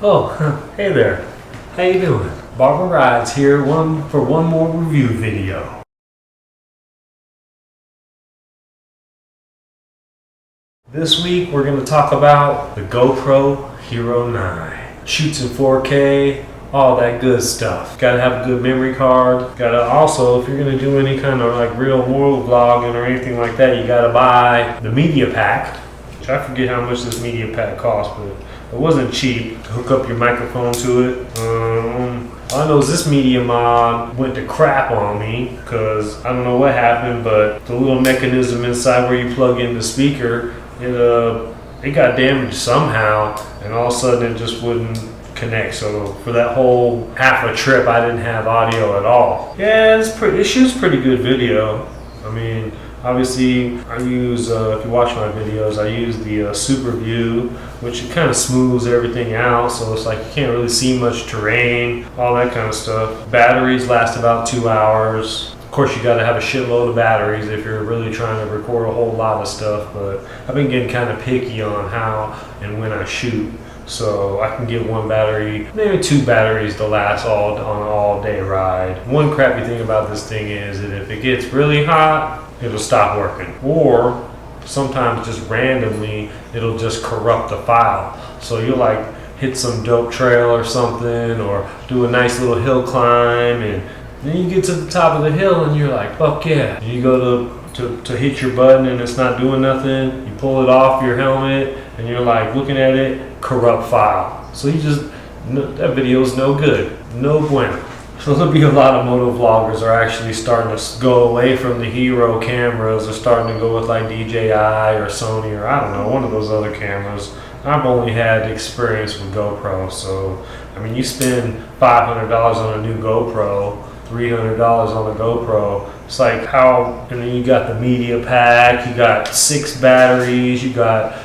Oh, hey there. How you doing? Barber Rides here, for one more review video. This week we're going to talk about the GoPro Hero 9. Shoots in 4K, all that good stuff. Gotta have a good memory card. Gotta also, if you're going to do any kind of like real world vlogging or anything like that, you gotta buy the media pack. Which I forget how much this media pack cost, but it wasn't cheap. Hook up your microphone to it. All I know is this media mod went to crap on me because I don't know what happened, but the little mechanism inside where you plug in the speaker, it got damaged somehow, and all of a sudden it just wouldn't connect. So for that whole half a trip, I didn't have audio at all. Yeah, it shoots pretty good video. I mean, obviously, I use, if you watch my videos, I use the Super View, which it kind of smooths everything out, so it's like you can't really see much terrain, all that kind of stuff. Batteries last about 2 hours. Of course, you got to have a shitload of batteries if you're really trying to record a whole lot of stuff, but I've been getting kind of picky on how and when I shoot. So I can get one battery, maybe two batteries to last on an all-day ride. One crappy thing about this thing is that if it gets really hot, it'll stop working. Or sometimes just randomly, it'll just corrupt the file. So you'll like hit some dope trail or something, or do a nice little hill climb, and then you get to the top of the hill and you're like, fuck yeah. And you go to hit your button and it's not doing nothing. You pull it off your helmet and you're like looking at it, corrupt file. So that video's no good, no bueno. So there'll be a lot of moto vloggers are actually starting to go away from the Hero cameras. They're starting to go with like DJI or Sony or I don't know, one of those other cameras. I've only had experience with GoPro, so I mean, you spend $500 on a new GoPro, $300 on a GoPro. It's like how, and then you got the media pack, you got 6 batteries, you got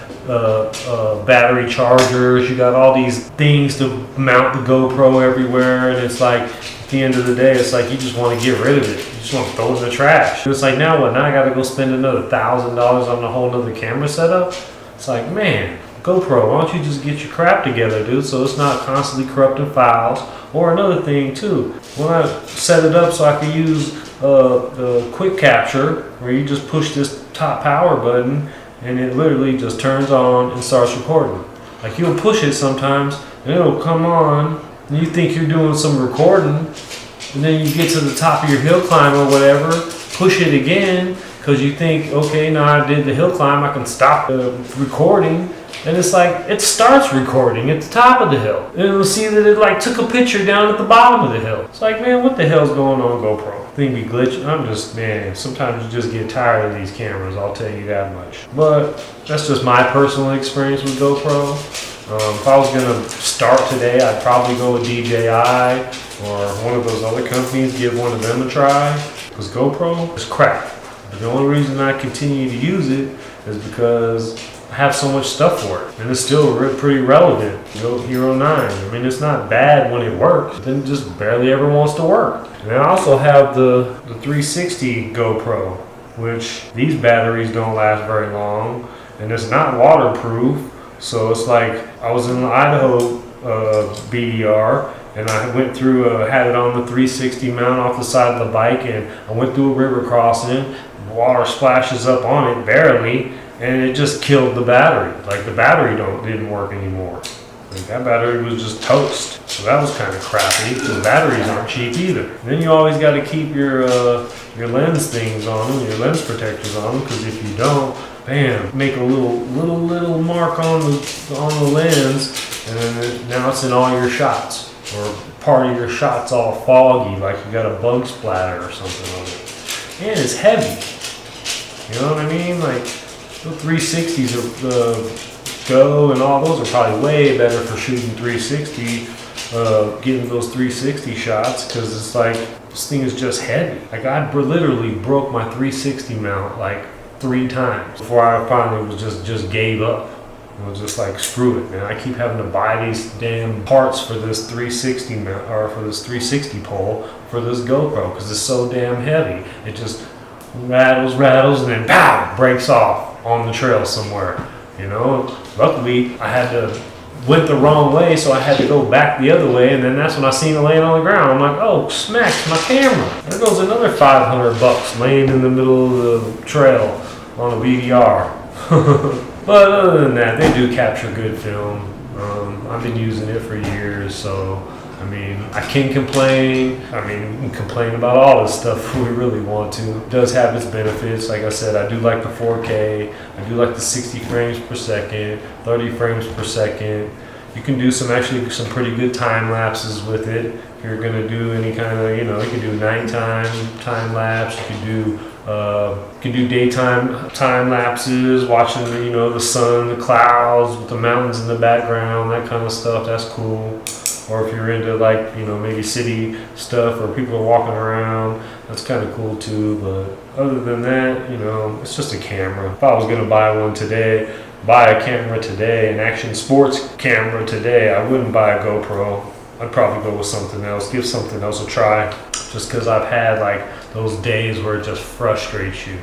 battery chargers, you got all these things to mount the GoPro everywhere, and it's like at the end of the day, it's like you just want to get rid of it. You just want to throw it in the trash. It's like now what? Now I got to go spend another $1,000 on a whole nother camera setup. It's like, man, GoPro, why don't you just get your crap together, dude, so it's not constantly corrupting files. Or another thing too, when I set it up so I could use the quick capture, where you just push this top power button and it literally just turns on and starts recording. Like you'll push it sometimes and it'll come on and you think you're doing some recording, and then you get to the top of your hill climb or whatever, push it again because you think, okay, now I did the hill climb, I can stop the recording. And it's like, it starts recording at the top of the hill. And it'll see that it like took a picture down at the bottom of the hill. It's like, man, what the hell's going on GoPro? Thing be glitching. Man, sometimes you just get tired of these cameras, I'll tell you that much. But that's just my personal experience with GoPro. If I was gonna start today, I'd probably go with DJI or one of those other companies, give one of them a try. Because GoPro is crap. But the only reason I continue to use it is because I have so much stuff for it, and it's still pretty relevant. Hero 9, I mean, it's not bad when it works, but then it just barely ever wants to work. And I also have the 360 GoPro, which these batteries don't last very long, and it's not waterproof. So it's like, I was in Idaho BDR, and I went through, had it on the 360 mount off the side of the bike, and I went through a river crossing, water splashes up on it, barely, and it just killed the battery. Like the battery didn't work anymore. Like that battery was just toast. So that was kind of crappy. The batteries aren't cheap either. And then you always got to keep your lens things on them, your lens protectors on them, because if you don't, bam, make a little mark on the lens, and then now it's in all your shots, or part of your shots all foggy, like you got a bug splatter or something on it. And it's heavy. You know what I mean? Like, the 360s are Go and all those are probably way better for shooting 360, getting those 360 shots, because it's like, this thing is just heavy. Like I literally broke my 360 mount like 3 times before I finally was just gave up. I was just like, screw it, man. I keep having to buy these damn parts for this 360 mount, or for this 360 pole for this GoPro, because it's so damn heavy. It just rattles, and then pow, breaks off on the trail somewhere. You know, luckily I had to went the wrong way, so I had to go back the other way, and then that's when I seen it laying on the ground. I'm like, oh, smacks my camera. There goes another $500 laying in the middle of the trail on a BVR. But other than that, they do capture good film. I've been using it for years, so I mean, I can complain. I mean, we can complain about all this stuff if we really want to. It does have its benefits. Like I said, I do like the 4K. I do like the 60 frames per second, 30 frames per second. You can do some pretty good time lapses with it. If you're gonna do any kind of, you can do nighttime time lapse. You can do daytime time lapses, watching the sun, the clouds with the mountains in the background, that kind of stuff. That's cool. Or if you're into maybe city stuff or people are walking around, that's kind of cool too. But other than that, it's just a camera. If I was gonna buy a camera today, an action sports camera today, I wouldn't buy a GoPro. I'd probably go with something else, give something else a try, just because I've had those days where it just frustrates you,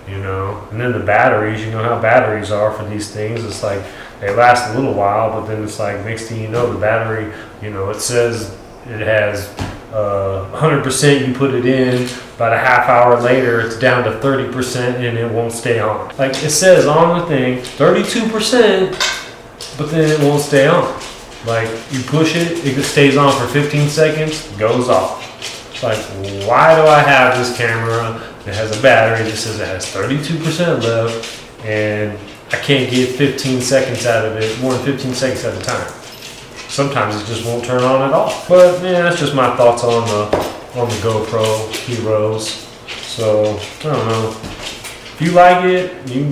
And then the batteries, you know how batteries are for these things. It's like they last a little while, but then it's like next thing you know, the battery, it says it has 100%. You put it in, about a half hour later, it's down to 30%, and it won't stay on. Like it says on the thing, 32%, but then it won't stay on. Like you push it, it stays on for 15 seconds, goes off. It's like, why do I have this camera that has a battery that says it has 32% left, and I can't get 15 seconds out of it, more than 15 seconds at a time? Sometimes it just won't turn on at all. But yeah, that's just my thoughts on the GoPro Heroes. So I don't know. If you like it, you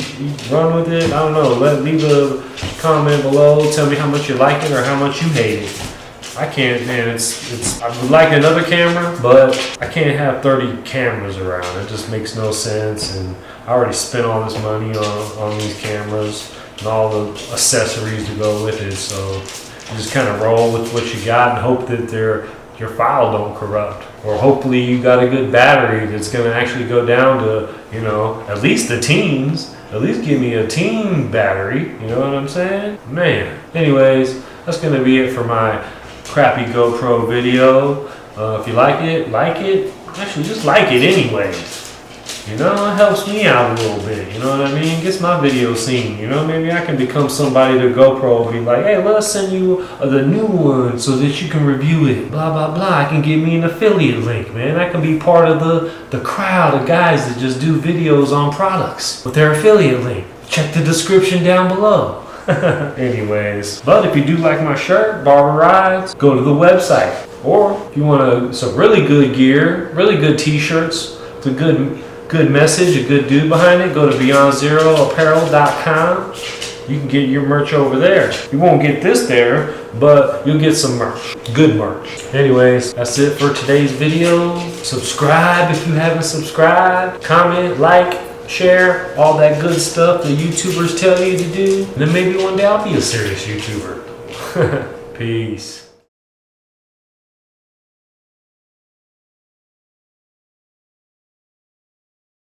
run with it. I don't know. Leave a comment below. Tell me how much you like it or how much you hate it. I can't, man. I would like another camera, but I can't have 30 cameras around. It just makes no sense. And I already spent all this money on these cameras and all the accessories to go with it. So you just kind of roll with what you got and hope that your file don't corrupt. Or hopefully you got a good battery that's going to actually go down to, at least the teens. At least give me a teen battery. You know what I'm saying? Man. Anyways, that's going to be it for my crappy GoPro video. If you like it. Actually, just like it anyways. It helps me out a little bit. You know what I mean? Gets my video seen. Maybe I can become somebody to GoPro and be like, hey, let's send you the new one so that you can review it. Blah, blah, blah. I can give me an affiliate link, man. I can be part of the crowd of guys that just do videos on products with their affiliate link. Check the description down below. Anyways, but if you do like my shirt, Barber Rides, go to the website. Or if you want some really good gear, really good t-shirts, it's a good message, a good dude behind it, go to beyondzeroapparel.com. You can get your merch over there. You won't get this there, but you'll get some merch, good merch. Anyways, that's it for today's video. Subscribe if you haven't subscribed. Comment, like, share, all that good stuff the YouTubers tell you to do. And then maybe one day I'll be a serious YouTuber. Peace.